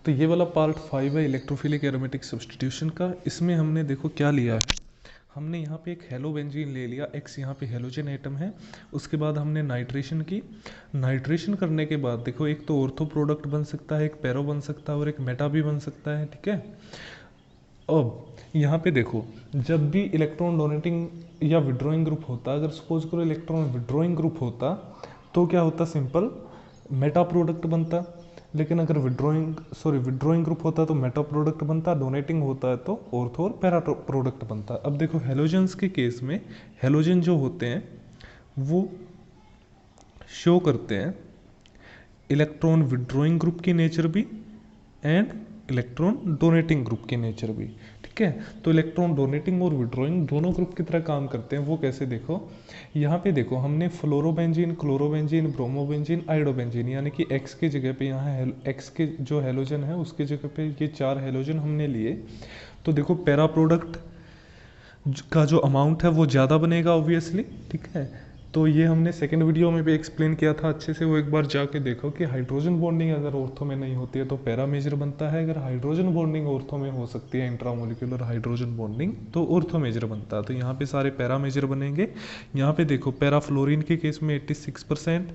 तो ये वाला पार्ट 5 है इलेक्ट्रोफिलिक एरोमेटिक सब्स्टिट्यूशन का। इसमें हमने देखो क्या लिया है, हमने यहाँ पे एक हेलो बेंजीन ले लिया, एक्स यहाँ पे हेलोजन एटम है। उसके बाद हमने नाइट्रेशन की। नाइट्रेशन करने के बाद देखो एक तो ऑर्थो प्रोडक्ट बन सकता है, एक पैरो बन सकता है और एक मेटा भी बन सकता है, ठीक है। अब यहाँ पे देखो, जब भी इलेक्ट्रॉन डोनेटिंग या विड्रॉइंग ग्रुप होता, अगर सपोज करो इलेक्ट्रॉन विड्रॉइंग ग्रुप होता तो क्या होता, सिंपल मेटा प्रोडक्ट बनता। लेकिन अगर विड्रॉइंग ग्रुप होता तो मेटा प्रोडक्ट बनता, डोनेटिंग होता है तो ऑर्थो और पैरा प्रोडक्ट बनता। अब देखो हेलोजन्स के केस में हेलोजन जो होते हैं वो शो करते हैं इलेक्ट्रॉन विड्रॉइंग ग्रुप की नेचर भी एंड इलेक्ट्रॉन डोनेटिंग ग्रुप की नेचर भी, ठीक है। तो इलेक्ट्रॉन डोनेटिंग और विड्रॉइंग दोनों ग्रुप की तरह काम करते हैं। वो कैसे, देखो यहाँ पे देखो हमने फ्लोरोबेंजीन, क्लोरोबेंजीन, ब्रोमोबेंजीन, आइडोबेंजीन यानी कि एक्स की जगह पे यहाँ एक्स के जो हेलोजन है उसके जगह पे ये 4 हेलोजन हमने लिए। तो देखो पैरा प्रोडक्ट का जो अमाउंट है वो ज़्यादा बनेगा ऑब्वियसली, ठीक है। तो ये हमने सेकंड वीडियो में भी एक्सप्लेन किया था अच्छे से, वो एक बार जाके देखो कि हाइड्रोजन बॉन्डिंग अगर ऑर्थो में नहीं होती है तो पैरा मेजर बनता है, अगर हाइड्रोजन बॉन्डिंग ऑर्थो में हो सकती है इंट्रामोलिकुलर हाइड्रोजन बॉन्डिंग तो ऑर्थो मेजर बनता है। तो यहाँ पे सारे पैरा मेजर बनेंगे। यहाँ पे देखो पैरा फ्लोरीन के केस में 86%,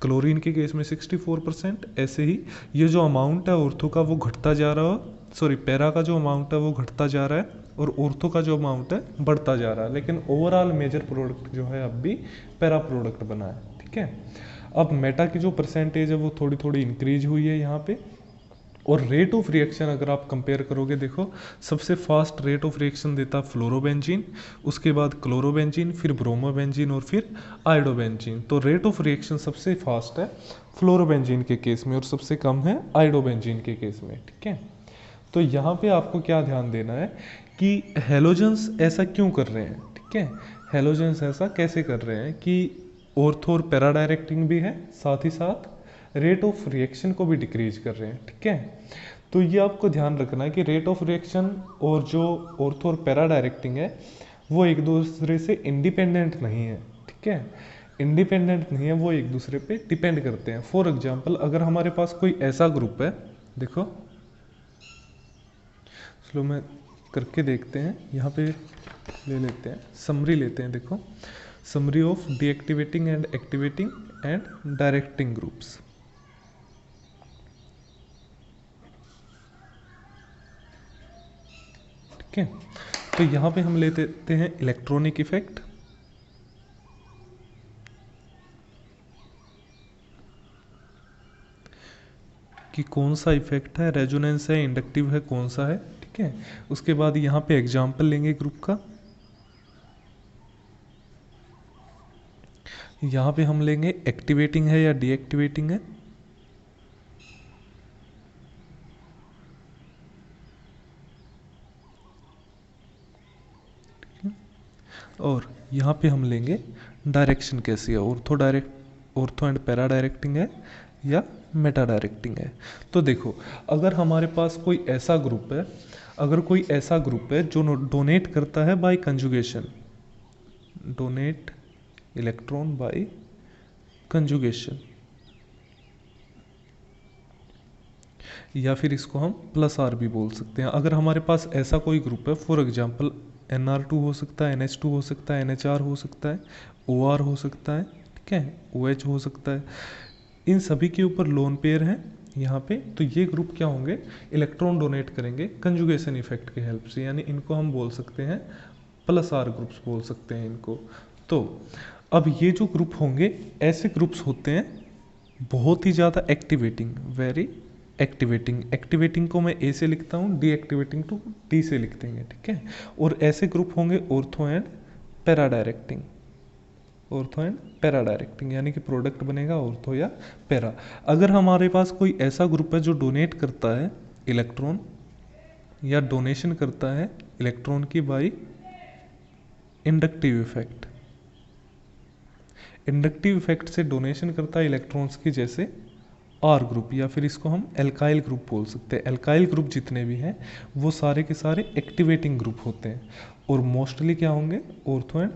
क्लोरीन के केस में 64%। ऐसे ही ये जो अमाउंट है ऑर्थो का वो घटता जा रहा है, पैरा का जो अमाउंट है वो घटता जा रहा है और ऑर्थो का जो अमाउंट है बढ़ता जा रहा है। लेकिन ओवरऑल मेजर प्रोडक्ट जो है अब भी पैरा प्रोडक्ट बना है, ठीक है। अब मेटा की जो परसेंटेज है वो थोड़ी थोड़ी इंक्रीज हुई है यहाँ पे। और रेट ऑफ रिएक्शन अगर आप कंपेयर करोगे, देखो सबसे फास्ट रेट ऑफ रिएक्शन देता फ्लोरोबेंजीन, उसके बाद क्लोरोबेंजीन, फिर ब्रोमोबेंजीन और फिर आइडोबेंजीन। तो रेट ऑफ रिएक्शन सबसे फास्ट है फ्लोरोबेंजीन के केस में और सबसे कम है आइडोबेंजीन के केस में, ठीक है। तो यहाँ पे आपको क्या ध्यान देना है कि हेलोजन्स ऐसा क्यों कर रहे हैं, ठीक है। हेलोजन्स ऐसा कैसे कर रहे हैं कि ऑर्थो और पैरा डायरेक्टिंग भी है, साथ ही साथ रेट ऑफ रिएक्शन को भी डिक्रीज कर रहे हैं, ठीक है। तो ये आपको ध्यान रखना है कि रेट ऑफ रिएक्शन और जो ऑर्थो और पैरा डायरेक्टिंग है वो एक दूसरे से इंडिपेंडेंट नहीं है, ठीक है। इंडिपेंडेंट नहीं है, वो एक दूसरे पे डिपेंड करते हैं। फॉर एग्जाम्पल अगर हमारे पास कोई ऐसा ग्रुप है, देखो चलो मैं करके देखते हैं, यहाँ पे ले लेते हैं समरी लेते हैं। देखो summary of deactivating and activating and directing groups, ठीक है। तो यहाँ पे हम ले लेते हैं इलेक्ट्रॉनिक इफेक्ट, कि कौन सा इफेक्ट है, रेजोनेंस है, इंडक्टिव है, कौन सा है, ठीक है। उसके बाद यहाँ पे एग्जाम्पल लेंगे ग्रुप का, यहाँ पे हम लेंगे एक्टिवेटिंग है या डीएक्टिवेटिंग है, और यहाँ पे हम लेंगे डायरेक्शन कैसी है, ऑर्थो एंड पैरा डायरेक्टिंग है या मेटा डायरेक्टिंग है। तो देखो अगर हमारे पास कोई ऐसा ग्रुप है, जो डोनेट करता है by conjugation, donate electron by conjugation, या फिर इसको हम प्लस आर भी बोल सकते हैं। अगर हमारे पास ऐसा कोई ग्रुप है, फॉर एग्जांपल NR2 हो सकता है, NH2 हो सकता है, NHR हो सकता है, OR हो सकता है, ठीक है, OH हो सकता है, इन सभी के ऊपर लोन पेयर हैं यहाँ पे। तो ये ग्रुप क्या होंगे, इलेक्ट्रॉन डोनेट करेंगे कंजुगेशन इफेक्ट की हेल्प से, यानी इनको हम बोल सकते हैं प्लस आर ग्रुप्स बोल सकते हैं इनको। तो अब ये जो ग्रुप होंगे ऐसे ग्रुप्स होते हैं बहुत ही ज़्यादा एक्टिवेटिंग, वेरी एक्टिवेटिंग को मैं ए से लिखता हूँ, डीएक्टिवेटिंग टू डी से लिख देंगे, ठीक है। और ऐसे ग्रुप होंगे ortho and para directing, ortho and para directing यानी कि प्रोडक्ट बनेगा ऑर्थो या पैरा। अगर हमारे पास कोई ऐसा ग्रुप है जो डोनेट करता है इलेक्ट्रॉन या डोनेशन करता है इलेक्ट्रॉन की by inductive effect, inductive effect से डोनेशन करता है इलेक्ट्रॉन्स की, जैसे आर ग्रुप, या फिर इसको हम एल्काइल ग्रुप बोल सकते हैं। एल्काइल ग्रुप जितने भी हैं वो सारे के सारे एक्टिवेटिंग ग्रुप होते हैं और मोस्टली क्या होंगे, ऑर्थो एंड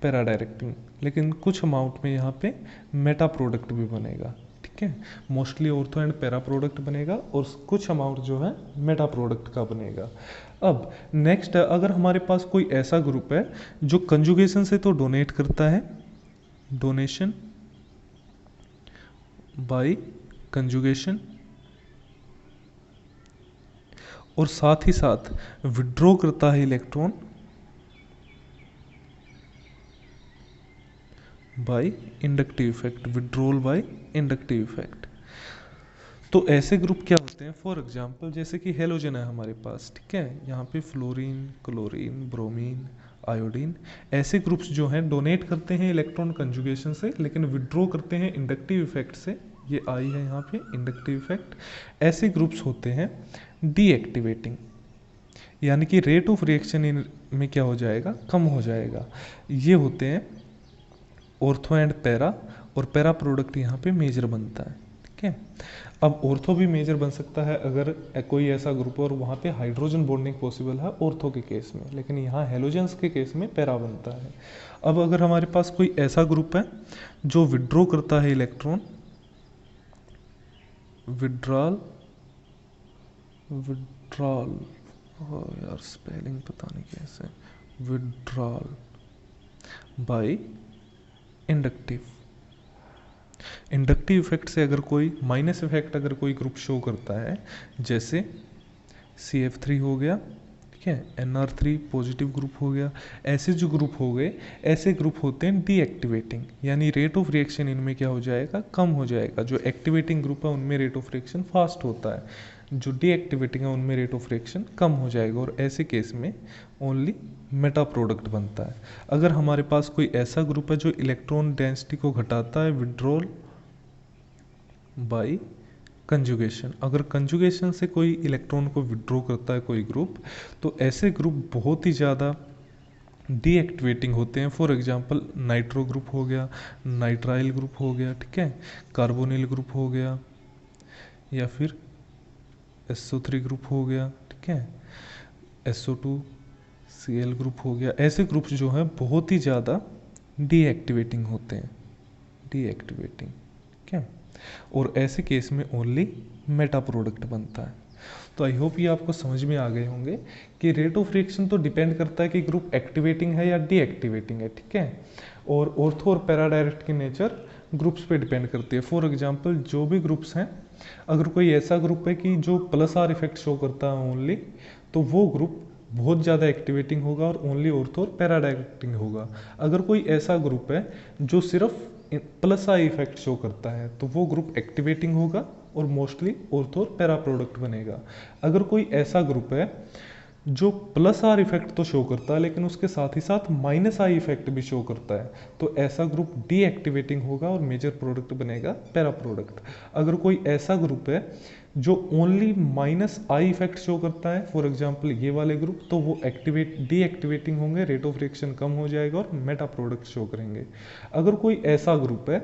पैरा डायरेक्टिंग, लेकिन कुछ अमाउंट में यहाँ पे मेटा प्रोडक्ट भी बनेगा, ठीक ठीक है। Mostly ortho and para product बनेगा और कुछ अमाउंट जो है मेटा प्रोडक्ट का बनेगा। अब नेक्स्ट, अगर हमारे पास कोई ऐसा ग्रुप है जो कंजुगेशन से तो डोनेट करता है, डोनेशन बाय कंजुगेशन, और साथ ही साथ विड्रॉ करता है electron by inductive effect, withdrawal by inductive effect. तो ऐसे ग्रुप क्या होते हैं, फॉर एग्जांपल जैसे कि हेलोजन है हमारे पास, ठीक है, यहाँ पे फ्लोरीन, क्लोरीन, ब्रोमीन, आयोडीन, ऐसे ग्रुप्स जो हैं डोनेट करते हैं इलेक्ट्रॉन कंजुगेशन से लेकिन विड्रॉ करते हैं इंडक्टिव इफेक्ट से। ये आई है यहाँ पे इंडक्टिव इफेक्ट। ऐसे ग्रुप्स होते हैं डीएक्टिवेटिंग, यानी कि रेट ऑफ रिएक्शन में क्या हो जाएगा, कम हो जाएगा। ये होते हैं ऑर्थो एंड पैरा, और पैरा प्रोडक्ट यहाँ पे मेजर बनता है, ठीक है। अब ऑर्थो भी मेजर बन सकता है अगर कोई ऐसा ग्रुप और वहाँ पे हाइड्रोजन बॉन्डिंग पॉसिबल है ऑर्थो के केस में, लेकिन यहाँ हेलोजेंस के केस में पैरा बनता है। अब अगर हमारे पास कोई ऐसा ग्रुप है जो विड्रॉ करता है इलेक्ट्रॉन, विड्रॉल, यार स्पेलिंग पता नहीं कैसे, withdrawal by inductive, inductive effect से अगर कोई माइनस इफेक्ट अगर कोई ग्रुप शो करता है, जैसे CF3 हो गया, ठीक है, NR3 पॉजिटिव ग्रुप हो गया, ऐसे जो ग्रुप हो गए, ऐसे ग्रुप होते हैं डीएक्टिवेटिंग, यानी रेट ऑफ रिएक्शन इनमें क्या हो जाएगा, कम हो जाएगा। जो एक्टिवेटिंग ग्रुप है उनमें रेट ऑफ रिएक्शन फास्ट होता है, जो डीएक्टिवेटिंग है उनमें रेट ऑफ रिएक्शन कम हो जाएगा, और ऐसे केस में ओनली मेटा प्रोडक्ट बनता है। अगर हमारे पास कोई ऐसा ग्रुप है जो इलेक्ट्रॉन डेंसिटी को घटाता है, विड्रॉल बाय कंजुगेशन, अगर कंजुगेशन से कोई इलेक्ट्रॉन को विड्रॉ करता है कोई ग्रुप, तो ऐसे ग्रुप बहुत ही ज़्यादा डीएक्टिवेटिंग होते हैं। फॉर एग्जांपल नाइट्रो ग्रुप हो गया, नाइट्राइल ग्रुप हो गया, ठीक है, कार्बोनिल ग्रुप हो गया, या फिर SO3 ग्रुप हो गया, ठीक है, SO2Cl ग्रुप हो गया। ऐसे ग्रुप्स जो हैं बहुत ही ज़्यादा डीएक्टिवेटिंग होते हैं, डीएक्टिवेटिंग, ठीक है, और ऐसे केस में ओनली मेटा प्रोडक्ट बनता है। तो आई होप ये आपको समझ में आ गए होंगे कि रेट ऑफ रिएक्शन तो डिपेंड करता है कि ग्रुप एक्टिवेटिंग है या डीएक्टिवेटिंग है, ठीक है, और ऑर्थो और पैरा डायरेक्ट की नेचर ग्रुप्स पे डिपेंड करती है। फॉर एग्जांपल जो भी ग्रुप्स हैं, अगर कोई ऐसा ग्रुप है कि जो +R इफेक्ट शो करता है ओनली, तो वो ग्रुप बहुत ज़्यादा एक्टिवेटिंग होगा और ओनली ऑर्थो और पैरा डायरेक्टिंग होगा। अगर कोई ऐसा ग्रुप है जो सिर्फ +I इफेक्ट शो करता है, तो वो ग्रुप एक्टिवेटिंग होगा और मोस्टली ऑर्थो और पैरा प्रोडक्ट बनेगा। अगर कोई ऐसा ग्रुप है जो +R इफेक्ट तो शो करता है लेकिन उसके साथ ही साथ -I इफेक्ट भी शो करता है, तो ऐसा ग्रुप डीएक्टिवेटिंग होगा और मेजर प्रोडक्ट बनेगा पैरा प्रोडक्ट। अगर कोई ऐसा ग्रुप है जो ओनली -I इफेक्ट शो करता है, फॉर एग्जांपल ये वाले ग्रुप, तो वो डीएक्टिवेटिंग होंगे, रेट ऑफ रिएक्शन कम हो जाएगा और मेटा प्रोडक्ट शो करेंगे। अगर कोई ऐसा ग्रुप है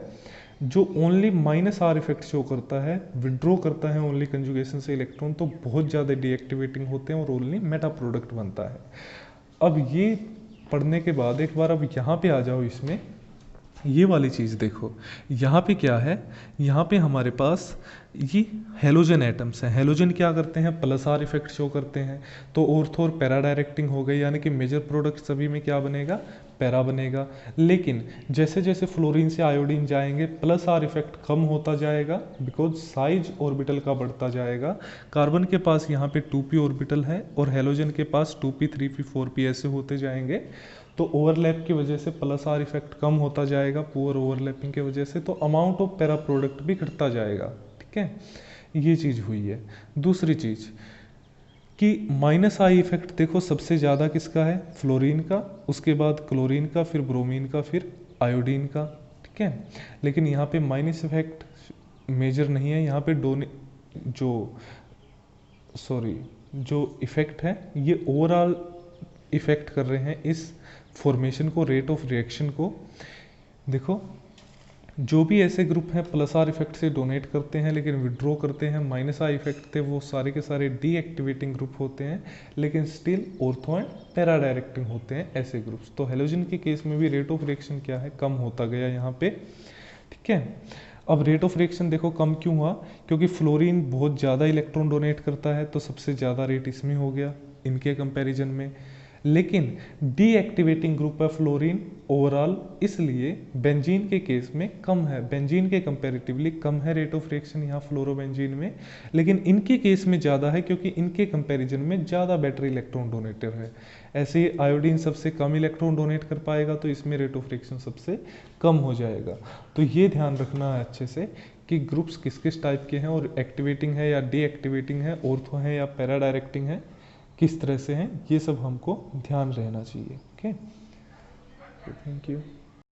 जो ओनली -R इफेक्ट शो करता है, विड्रॉ करता है ओनली कंजुगेशन से इलेक्ट्रॉन, तो बहुत ज़्यादा डीएक्टिवेटिंग होते हैं और ओनली मेटा प्रोडक्ट बनता है। अब ये पढ़ने के बाद एक बार अब यहाँ पे आ जाओ, इसमें ये वाली चीज़ देखो, यहाँ पे क्या है, यहाँ पे हमारे पास ये हेलोजन एटम्स हैं। हेलोजन क्या करते हैं, +R इफेक्ट शो करते हैं, तो ऑर्थो और पैरा डायरेक्टिंग हो गई, यानी कि मेजर प्रोडक्ट सभी में क्या बनेगा, पैरा बनेगा। लेकिन जैसे जैसे फ्लोरीन से आयोडीन जाएंगे +R इफेक्ट कम होता जाएगा, बिकॉज साइज ऑर्बिटल का बढ़ता जाएगा। कार्बन के पास यहाँ पे 2p ऑर्बिटल है और हेलोजन के पास 2p 3p 4p ऐसे होते जाएंगे, तो ओवरलैप की वजह से +R इफेक्ट कम होता जाएगा, पुअर ओवरलैपिंग की वजह से, तो अमाउंट ऑफ पैरा प्रोडक्ट भी घटता जाएगा, ठीक है। ये चीज़ हुई है। दूसरी चीज़ कि -I इफेक्ट देखो सबसे ज़्यादा किसका है, फ्लोरीन का, उसके बाद क्लोरीन का, फिर ब्रोमीन का, फिर आयोडीन का, ठीक है। लेकिन यहाँ पे माइनस इफेक्ट मेजर नहीं है, यहाँ पे जो इफेक्ट है ये ओवरऑल इफेक्ट कर रहे हैं इस फॉर्मेशन को, रेट ऑफ रिएक्शन को। देखो जो भी ऐसे ग्रुप हैं +R इफेक्ट से डोनेट करते हैं लेकिन विड्रॉ करते हैं -I इफेक्ट थे, वो सारे के सारे डीएक्टिवेटिंग ग्रुप होते हैं, लेकिन still ortho and para directing होते हैं ऐसे ग्रुप्स। तो हेलोजन के केस में भी रेट ऑफ रिएक्शन क्या है, कम होता गया यहाँ पे, ठीक है। अब रेट ऑफ रिएक्शन देखो कम क्यों हुआ, क्योंकि फ्लोरीन बहुत ज़्यादा इलेक्ट्रॉन डोनेट करता है, तो सबसे ज़्यादा रेट इसमें हो गया इनके कंपैरिजन में। लेकिन डीएक्टिवेटिंग ग्रुप है फ्लोरीन ओवरऑल, इसलिए बेंजीन के केस में कम है, बेंजीन के कंपैरेटिवली कम है रेट ऑफ रिएक्शन यहाँ फ्लोरोबेंजीन में। लेकिन इनके केस में ज़्यादा है, क्योंकि इनके कंपैरिजन में ज़्यादा बेटर इलेक्ट्रॉन डोनेटर है। ऐसे ही आयोडीन सबसे कम इलेक्ट्रॉन डोनेट कर पाएगा, तो इसमें रेट ऑफ रिएक्शन सबसे कम हो जाएगा। तो ये ध्यान रखना है अच्छे से कि ग्रुप्स किस किस टाइप के हैं, और एक्टिवेटिंग है या डीएक्टिवेटिंग है, ऑर्थो है या पैरा डायरेक्टिंग है, किस तरह से हैं, ये सब हमको ध्यान रहना चाहिए। Okay, thank you.